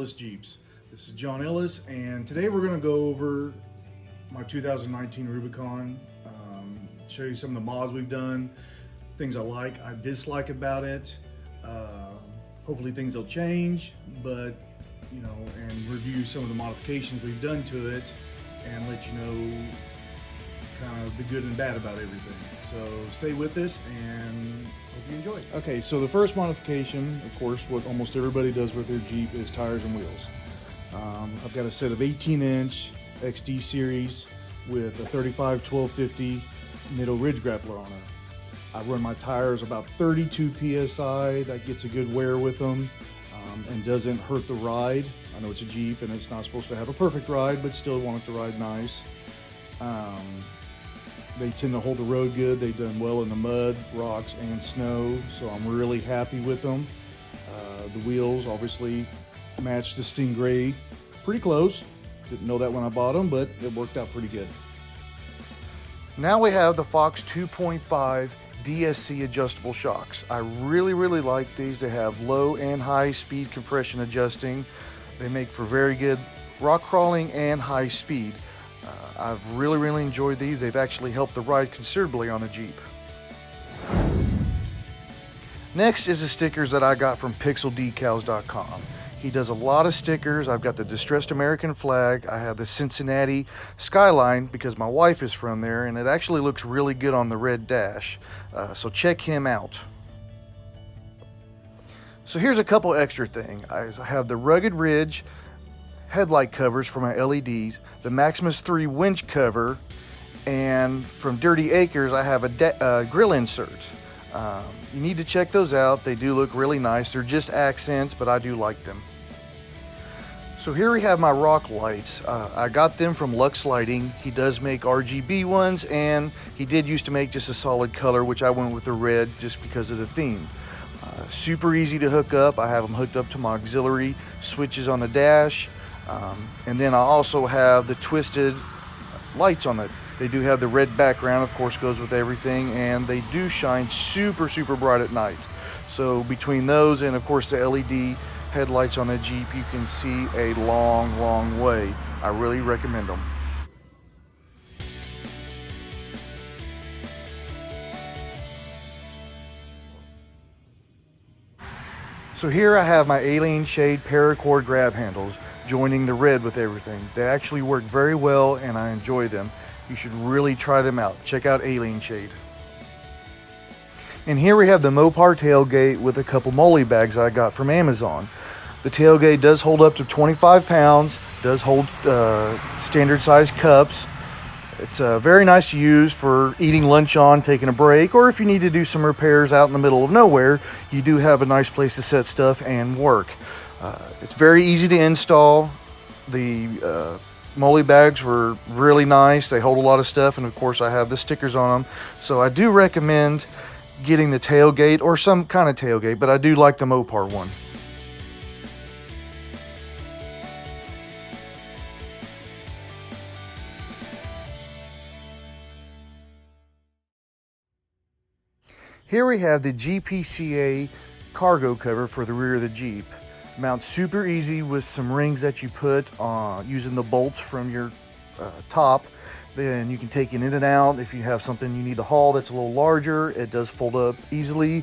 Jealous Jeeps. This is John Ellis, and today we're going to go over my 2019 Rubicon, show you some of the mods we've done, things I like, I dislike about it. Hopefully things will change, but and review some of the modifications we've done to it and let you know kind of the good and bad about everything. So stay with us and hope you enjoy. Okay, so the first modification, of course, what almost everybody does with their Jeep is tires and wheels. I've got a set of 18-inch XD series with a 35-1250 middle ridge grappler on it. I run my tires about 32 PSI. That gets a good wear with them and doesn't hurt the ride. I know it's a Jeep and it's not supposed to have a perfect ride, but still want it to ride nice. They tend to hold the road good. They've done well in the mud, rocks, and snow, so I'm really happy with them. The wheels obviously match the Stingray pretty close. Didn't know that when I bought them, but it worked out pretty good. Now we have the Fox 2.5 DSC adjustable shocks. I really like these. They have low and high speed compression adjusting. They make for very good rock crawling and high speed. I've really enjoyed these. They've actually helped the ride considerably on the Jeep. Next is the stickers that I got from pixeldecals.com. He does a lot of stickers. I've got the distressed American flag. I have the Cincinnati skyline because my wife is from there, and it actually looks really good on the red dash. So check him out. So here's a couple extra things. I have the Rugged Ridge headlight covers for my LEDs, the Maximus 3 winch cover, and from Dirty Acres I have a grill insert. You need to check those out. They do look really nice. They're just accents, but I do like them. So here we have my rock lights. I got them from Lux Lighting. He does make RGB ones, and he did used to make just a solid color, which I went with the red just because of the theme. Super easy to hook up. I have them hooked up to my auxiliary switches on the dash. And then I also have the twisted lights on it. They do have the red background, of course, goes with everything, and they do shine super bright at night. So between those and of course the LED headlights on the Jeep, you can see a long way. I really recommend them. So here I have my Alien Shade paracord grab handles joining the red with everything. They actually work very well and I enjoy them. You should really try them out. Check out Alien Shade. And here we have the Mopar Tailgate with a couple molly bags I got from Amazon. The tailgate does hold up to 25 pounds, does hold standard size cups. It's very nice to use for eating lunch on, taking a break, or if you need to do some repairs out in the middle of nowhere, you do have a nice place to set stuff and work. It's very easy to install. The molly bags were really nice. They hold a lot of stuff, and of course I have the stickers on them. So I do recommend getting the tailgate or some kind of tailgate, but I do like the Mopar one. Here we have the GPCA cargo cover for the rear of the Jeep. Mounts super easy with some rings that you put on using the bolts from your top. Then you can take it in and out. If you have something you need to haul that's a little larger, it does fold up easily.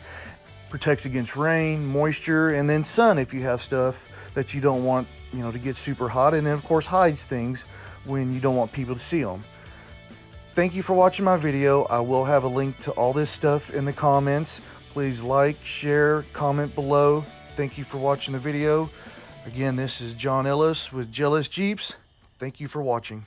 Protects against rain, moisture, and then sun if you have stuff that you don't want to get super hot. And then of course hides things when you don't want people to see them. Thank you for watching my video. I will have a link to all this stuff in the comments. Please like, share, comment below. Thank you for watching the video. Again, this is John Ellis with Jealous Jeeps. Thank you for watching.